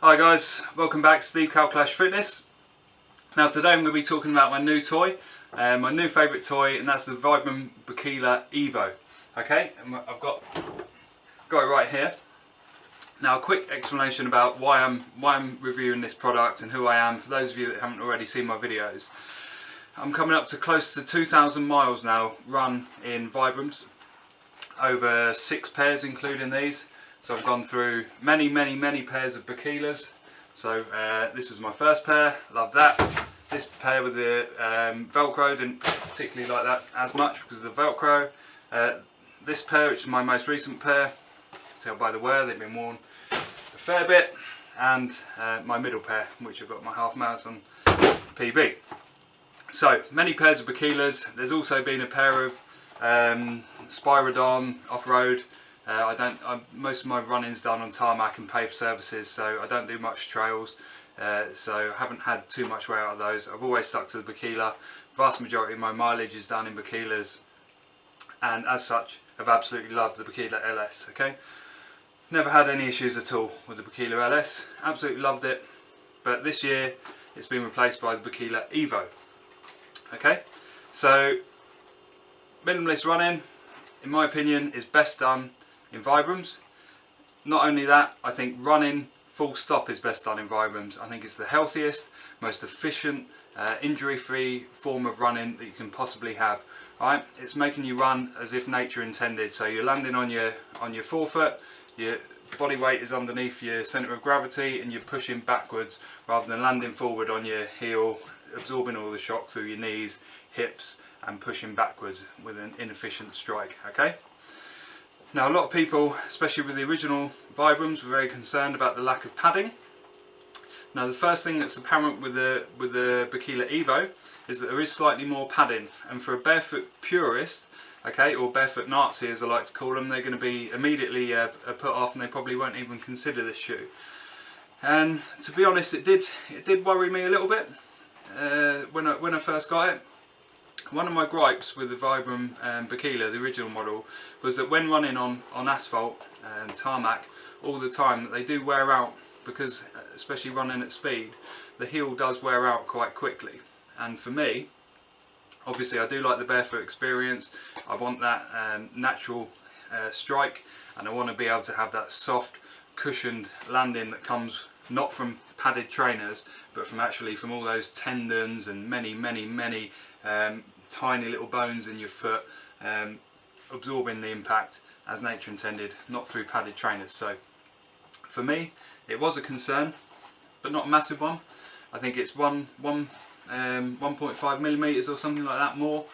Hi guys, welcome back to Steve Clash Fitness. Now today I'm going to be talking about my new toy, my new favourite toy, and that's the Vibram Bikila EVO. Okay, and I've got it right here. Now a quick explanation about why I'm reviewing this product and who I am, for those of you that haven't already seen my videos. I'm coming up to close to 2,000 miles now run in Vibrams, over 6 pairs including these. So I've gone through many pairs of Bikilas. So this was my first pair, loved that. This pair with the Velcro, didn't particularly like that as much because of the Velcro. This pair, which is my most recent pair, tell by the wear, they've been worn a fair bit. And my middle pair, which I've got my half marathon PB. So many pairs of Bikilas. There's also been a pair of Spyridon off-road. Most of my running's done on tarmac and paved surfaces, so I don't do much trails, so I haven't had too much wear out of those. I've always stuck to the Bikila. Vast majority of my mileage is done in Bikilas, and as such I've absolutely loved the Bikila LS. Okay, never had any issues at all with the Bikila LS, absolutely loved it. But this year it's been replaced by the Bikila EVO. Okay, so minimalist running, in my opinion, is best done in Vibrams. Not only that, I think running full stop is best done in Vibrams. I think it's the healthiest, most efficient, injury-free form of running that you can possibly have. Right? It's making you run as if nature intended. So you're landing on your forefoot, your body weight is underneath your centre of gravity, and you're pushing backwards rather than landing forward on your heel, absorbing all the shock through your knees, hips, and pushing backwards with an inefficient strike. Okay. Now a lot of people, especially with the original Vibrams, were very concerned about the lack of padding. Now the first thing that's apparent with the Bikila EVO is that there is slightly more padding, and for a barefoot purist, okay, or barefoot Nazi as I like to call them, they're going to be immediately put off, and they probably won't even consider this shoe. And to be honest, it did worry me a little bit when I first got it. One of my gripes with the Vibram Bikila, the original model, was that when running on asphalt and tarmac all the time, they do wear out, because especially running at speed, the heel does wear out quite quickly. And for me, obviously I do like the barefoot experience. I want that natural strike, and I want to be able to have that soft cushioned landing that comes not from padded trainers, but from all those tendons and many tiny little bones in your foot, absorbing the impact as nature intended, not through padded trainers. So for me it was a concern, but not a massive one. I think it's 1.5 millimeters or something like that more.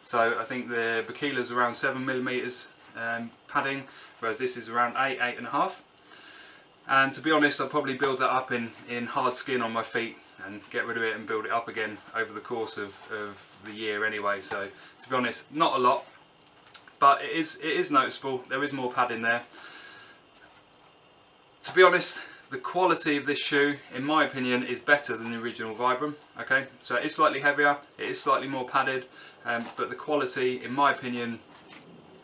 So I think the Bikila's around 7 millimeters padding, whereas this is around 8.5. And to be honest, I'll probably build that up in hard skin on my feet and get rid of it and build it up again over the course of the year anyway. So to be honest, not a lot, but it is noticeable. There is more padding there. To be honest, the quality of this shoe, in my opinion, is better than the original Vibram. Okay, so it's slightly heavier, it is slightly more padded, but the quality, in my opinion,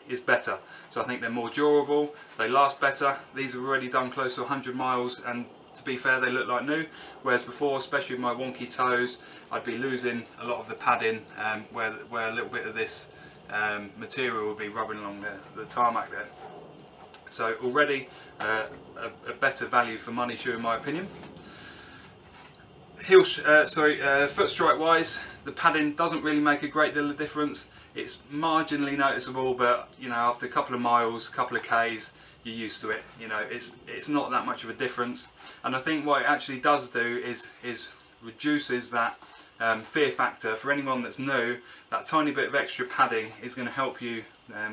is better. So I think they're more durable, they last better. These have already done close to 100 miles, and to be fair, they look like new, whereas before, especially with my wonky toes, I'd be losing a lot of the padding, where a little bit of this material would be rubbing along the tarmac there. So already a better value for money shoe in my opinion. Foot strike wise, the padding doesn't really make a great deal of difference. It's marginally noticeable, but you know, after a couple of miles, a couple of Ks, you're used to it. You know, it's not that much of a difference. And I think what it actually does do is reduces that fear factor for anyone that's new. That tiny bit of extra padding is going to help you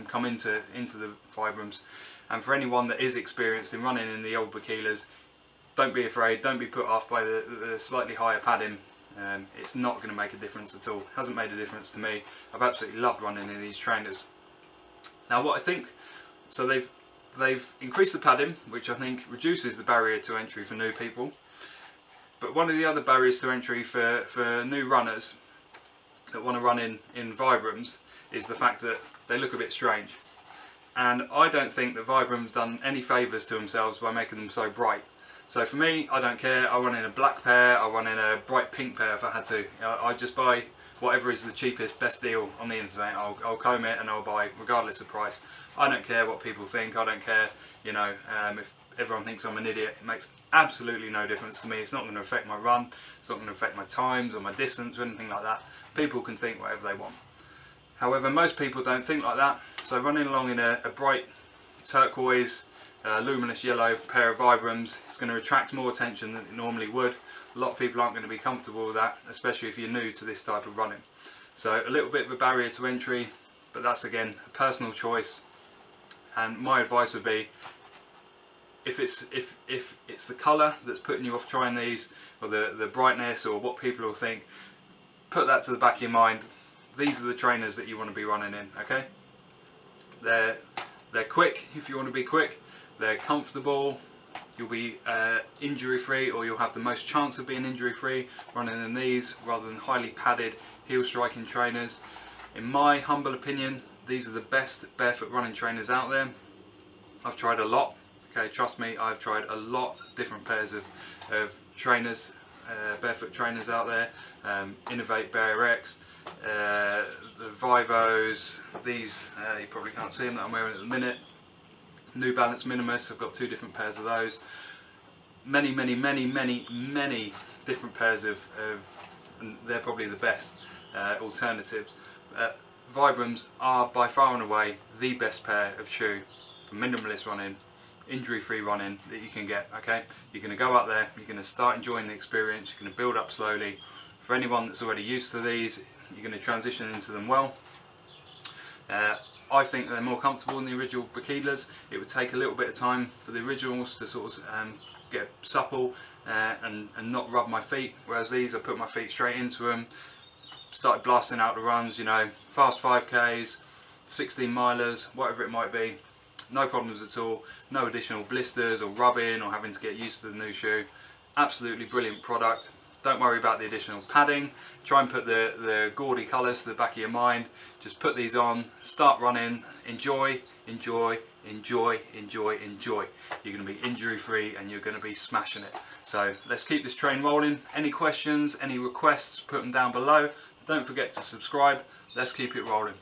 come into the Vibrams. And for anyone that is experienced in running in the old Bikilas, don't be afraid, don't be put off by the slightly higher padding. It's not going to make a difference at all. Hasn't made a difference to me. I've absolutely loved running in these trainers. Now what I think, so they've increased the padding, which I think reduces the barrier to entry for new people. But one of the other barriers to entry for new runners that want to run in Vibrams is the fact that they look a bit strange. And I don't think that Vibram's done any favours to themselves by making them so bright. So for me, I don't care. I run in a black pair, I run in a bright pink pair if I had to. I just buy whatever is the cheapest, best deal on the internet. I'll comb it and I'll buy regardless of price. I don't care what people think. I don't care, you know, if everyone thinks I'm an idiot. It makes absolutely no difference to me. It's not going to affect my run. It's not going to affect my times or my distance or anything like that. People can think whatever they want. However, most people don't think like that. So running along in a bright turquoise, luminous yellow pair of Vibrams, it's going to attract more attention than it normally would. A lot of people aren't going to be comfortable with that, especially if you're new to this type of running. So a little bit of a barrier to entry, but that's again a personal choice. And my advice would be, if it's the colour that's putting you off trying these, or the brightness, or what people will think, put that to the back of your mind. These are the trainers that you want to be running in, okay? They're quick if you want to be quick. They're comfortable. You'll be injury free, or you'll have the most chance of being injury free running in these rather than highly padded heel striking trainers. In my humble opinion, these are the best barefoot running trainers out there. I've tried a lot, okay, trust me, I've tried a lot of different pairs of trainers, barefoot trainers out there. Innovate Bare X, the Vivos, these you probably can't see them that I'm wearing at the minute. New Balance Minimus, I've got 2 different pairs of those. Many different pairs of and they're probably the best alternatives. Vibrams are by far and away the best pair of shoe for minimalist running, injury-free running that you can get. Okay, you're going to go out there, you're going to start enjoying the experience, you're going to build up slowly. For anyone that's already used to these, you're going to transition into them well. I think they're more comfortable than the original Bikilas. It would take a little bit of time for the originals to sort of get supple and not rub my feet, whereas these, I put my feet straight into them, started blasting out the runs, you know, fast 5Ks, 16 milers, whatever it might be, no problems at all, no additional blisters or rubbing or having to get used to the new shoe. Absolutely brilliant product. Don't worry about the additional padding. Try and put the gaudy colours to the back of your mind. Just put these on, start running, enjoy, enjoy, enjoy, enjoy, enjoy. You're going to be injury free and you're going to be smashing it. So let's keep this train rolling. Any questions, any requests, put them down below. Don't forget to subscribe. Let's keep it rolling.